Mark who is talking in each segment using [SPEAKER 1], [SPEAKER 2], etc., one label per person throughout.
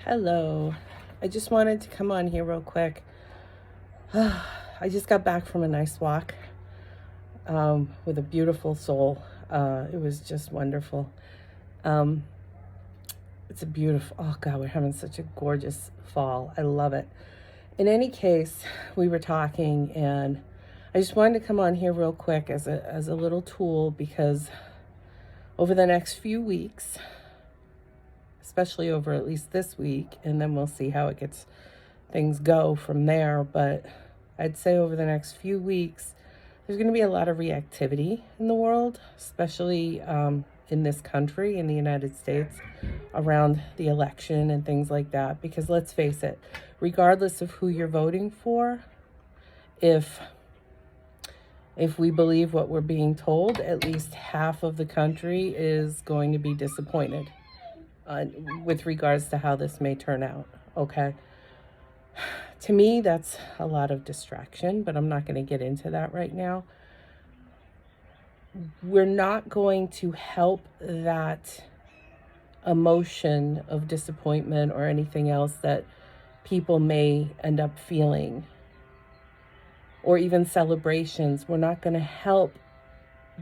[SPEAKER 1] Hello. I just wanted to come on here real quick. I just got back from a nice walk with a beautiful soul. It was just wonderful. Um, it's a beautiful, oh God, we're having such a gorgeous fall. I love it. In any case, we were talking, and I just wanted to come on here real quick as a little tool, because over the next few weeks, especially over at least this week, and then we'll see how things go from there. But I'd say over the next few weeks, there's going to be a lot of reactivity in the world, especially in this country, in the United States, around the election and things like that. Because let's face it, regardless of who you're voting for, if we believe what we're being told, at least half of the country is going to be disappointed with regards to how this may turn out, okay? To me, that's a lot of distraction, but I'm not going to get into that right now. We're not going to help that emotion of disappointment or anything else that people may end up feeling, or even celebrations. We're not going to help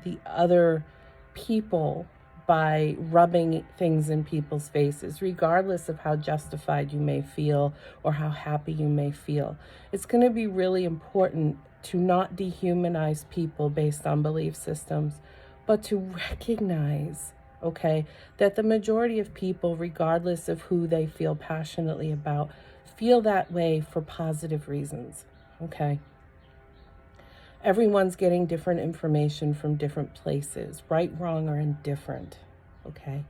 [SPEAKER 1] the other people by rubbing things in people's faces, regardless of how justified you may feel or how happy you may feel. It's going to be really important to not dehumanize people based on belief systems, but to recognize, okay, that the majority of people, regardless of who they feel passionately about, feel that way for positive reasons, okay? Everyone's getting different information from different places, right, wrong, or indifferent, okay?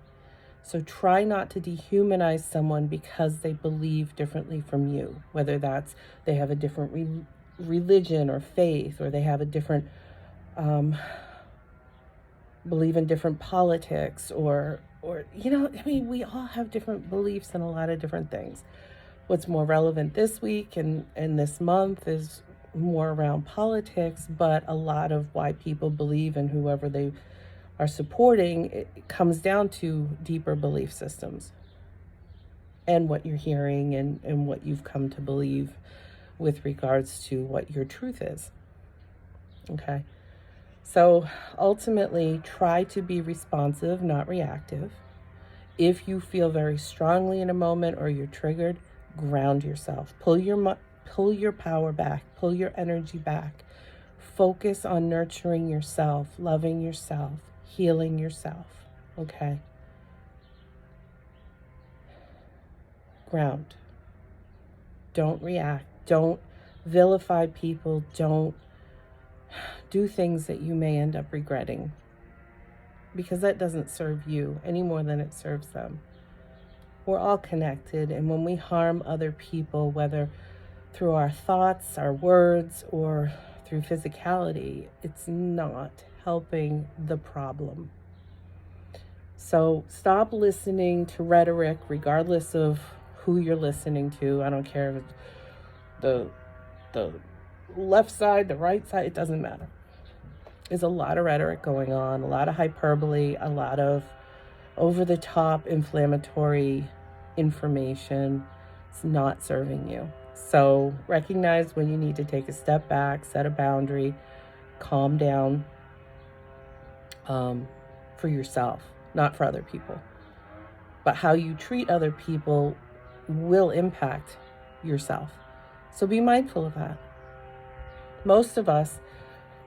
[SPEAKER 1] So try not to dehumanize someone because they believe differently from you, whether that's they have a different religion or faith, or they have a different, believe in different politics, or we all have different beliefs in a lot of different things. What's more relevant this week and this month is more around politics, but a lot of why people believe in whoever they are supporting, it comes down to deeper belief systems and what you're hearing and what you've come to believe with regards to what your truth is. Okay. So ultimately, try to be responsive, not reactive. If you feel very strongly in a moment or you're triggered, ground yourself. Pull your power back, pull your energy back. Focus on nurturing yourself, loving yourself, healing yourself, okay? Ground. Don't react. Don't vilify people. Don't do things that you may end up regretting, because that doesn't serve you any more than it serves them. We're all connected, and when we harm other people, whether through our thoughts, our words, or through physicality, it's not helping the problem. So stop listening to rhetoric, regardless of who you're listening to. I don't care if it's the left side, the right side, it doesn't matter. There's a lot of rhetoric going on, a lot of hyperbole, a lot of over-the-top inflammatory information. It's not serving you. So recognize when you need to take a step back, set a boundary, calm down, for yourself, not for other people. But how you treat other people will impact yourself. So be mindful of that. Most of us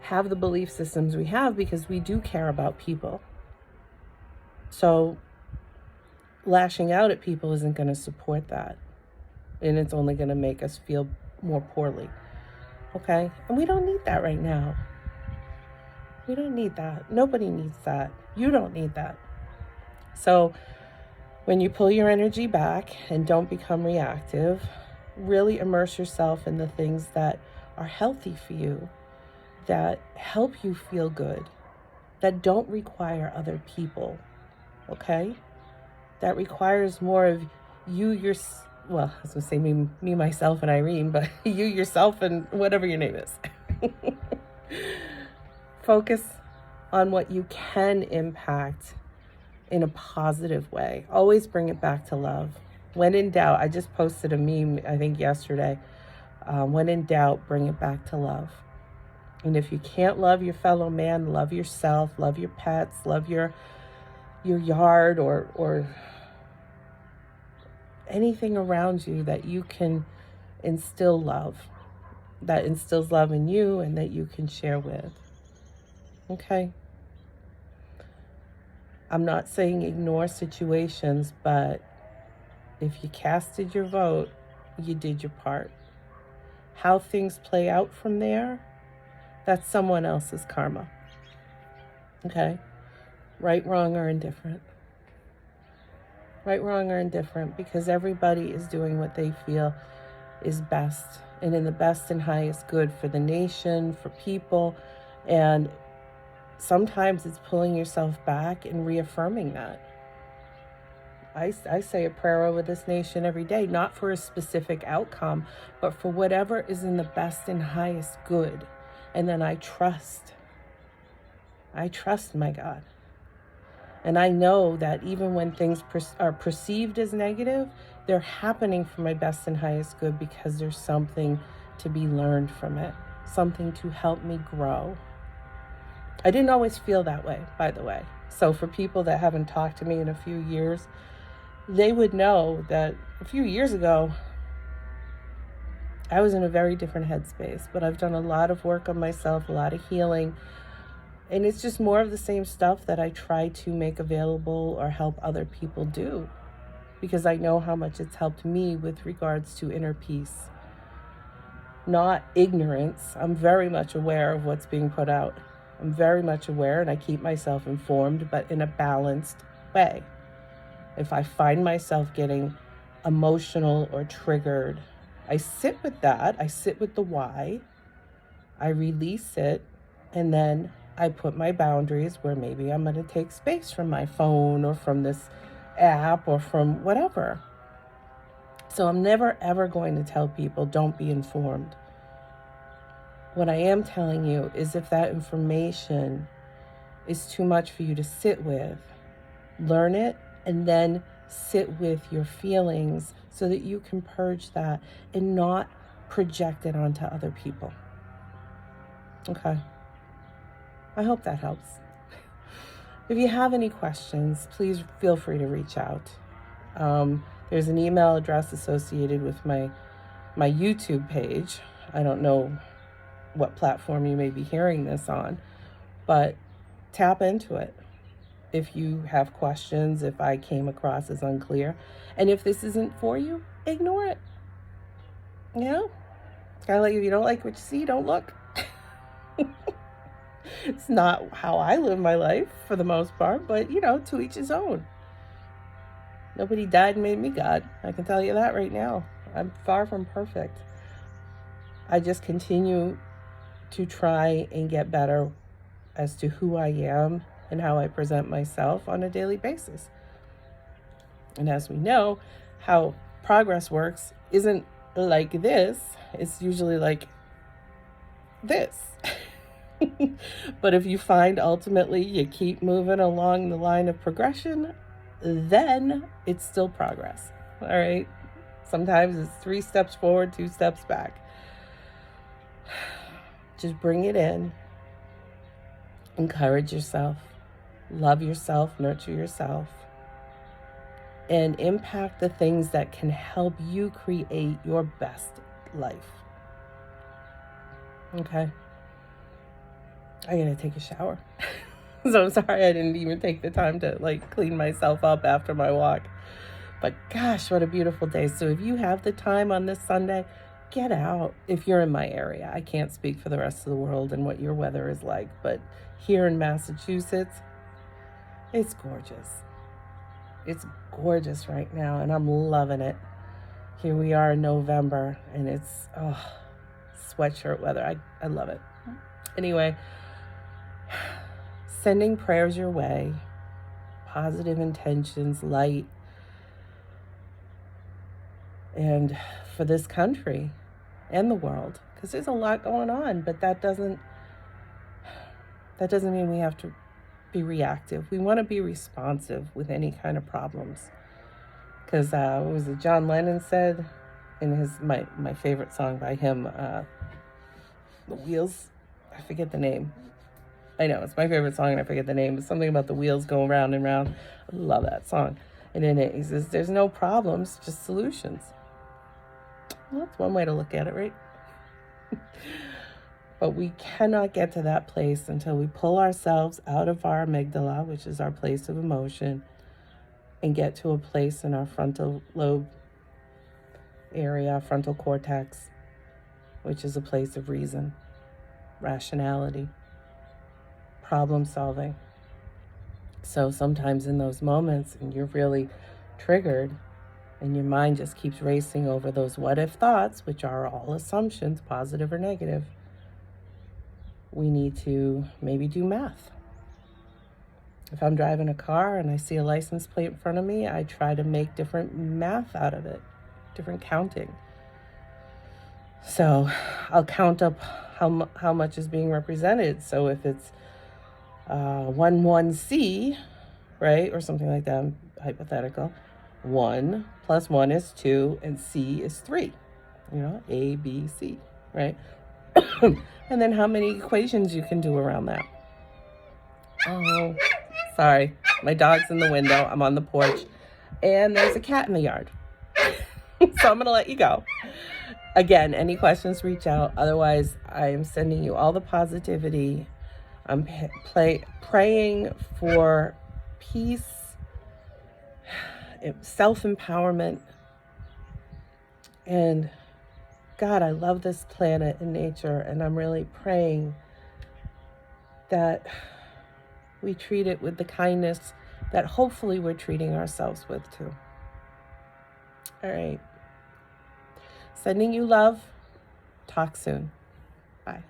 [SPEAKER 1] have the belief systems we have because we do care about people. So lashing out at people isn't going to support that. And it's only going to make us feel more poorly. Okay? And we don't need that right now. We don't need that. Nobody needs that. You don't need that. So when you pull your energy back and don't become reactive, really immerse yourself in the things that are healthy for you, that help you feel good, that don't require other people. Okay? That requires more of you, I was going to say me, myself, and Irene, but you, yourself, and whatever your name is. Focus on what you can impact in a positive way. Always bring it back to love. When in doubt, I just posted a meme, I think yesterday. When in doubt, bring it back to love. And if you can't love your fellow man, love yourself, love your pets, love your yard, or anything around you that you can instill love, that instills love in you and that you can share with. Okay? I'm not saying ignore situations, but if you casted your vote, you did your part. How things play out from there, that's someone else's karma. Okay? Right, wrong, or indifferent. Right, wrong, or indifferent, because everybody is doing what they feel is best and in the best and highest good for the nation, for people. And sometimes it's pulling yourself back and reaffirming that. I say a prayer over this nation every day, not for a specific outcome, but for whatever is in the best and highest good. And then I trust my God. And I know that even when things are perceived as negative, they're happening for my best and highest good, because there's something to be learned from it, something to help me grow. I didn't always feel that way, by the way. So for people that haven't talked to me in a few years, they would know that a few years ago, I was in a very different headspace. But I've done a lot of work on myself, a lot of healing. And it's just more of the same stuff that I try to make available or help other people do, because I know how much it's helped me with regards to inner peace. Not ignorance. I'm very much aware of what's being put out. I'm very much aware, and I keep myself informed, but in a balanced way. If I find myself getting emotional or triggered, I sit with that. I sit with the why. I release it, and then I put my boundaries where maybe I'm going to take space from my phone or from this app or from whatever. So I'm never, ever going to tell people, don't be informed. What I am telling you is, if that information is too much for you to sit with, learn it and then sit with your feelings so that you can purge that and not project it onto other people. Okay? I hope that helps. If you have any questions, please feel free to reach out. There's an email address associated with my YouTube page. I don't know what platform you may be hearing this on, but tap into it if you have questions, if I came across as unclear. And if this isn't for you, ignore it. You know? It's kind of like, if you don't like what you see, don't look. It's not how I live my life for the most part, but, to each his own. Nobody died and made me God. I can tell you that right now. I'm far from perfect. I just continue to try and get better as to who I am and how I present myself on a daily basis. And as we know, how progress works isn't like this. It's usually like this. But if you find ultimately you keep moving along the line of progression, then it's still progress. All right? Sometimes it's 3 steps forward, 2 steps back. Just bring it in. Encourage yourself. Love yourself. Nurture yourself. And impact the things that can help you create your best life. Okay? I gotta take a shower. So I'm sorry I didn't even take the time to clean myself up after my walk. But gosh, what a beautiful day. So if you have the time on this Sunday, get out. If you're in my area, I can't speak for the rest of the world and what your weather is like, but here in Massachusetts, it's gorgeous. It's gorgeous right now, and I'm loving it. Here we are in November, and it's sweatshirt weather. I love it. Anyway, sending prayers your way, positive intentions, light, and for this country and the world, because there's a lot going on, but that doesn't mean we have to be reactive. We want to be responsive with any kind of problems, Because what was it John Lennon said in my favorite song by him, The Wheels? I forget the name. I know, it's my favorite song and I forget the name. It's something about the wheels going round and round. I love that song. And in it, he says, there's no problems, just solutions. Well, that's one way to look at it, right? But we cannot get to that place until we pull ourselves out of our amygdala, which is our place of emotion, and get to a place in our frontal lobe area, frontal cortex, which is a place of reason, rationality, problem solving. So sometimes in those moments, and you're really triggered, and your mind just keeps racing over those what if thoughts, which are all assumptions, positive or negative, we need to maybe do math. If I'm driving a car and I see a license plate in front of me, I try to make different math out of it, different counting. So I'll count up how much is being represented. So if it's 1C, right, or something like that, hypothetical, 1 plus 1 is 2, and C is 3. A, B, C, right? And then how many equations you can do around that. Oh, sorry. My dog's in the window. I'm on the porch. And there's a cat in the yard. So I'm going to let you go. Again, any questions, reach out. Otherwise, I am sending you all the positivity. I'm praying for peace, self-empowerment, and God, I love this planet and nature, and I'm really praying that we treat it with the kindness that hopefully we're treating ourselves with too. All right. Sending you love. Talk soon. Bye.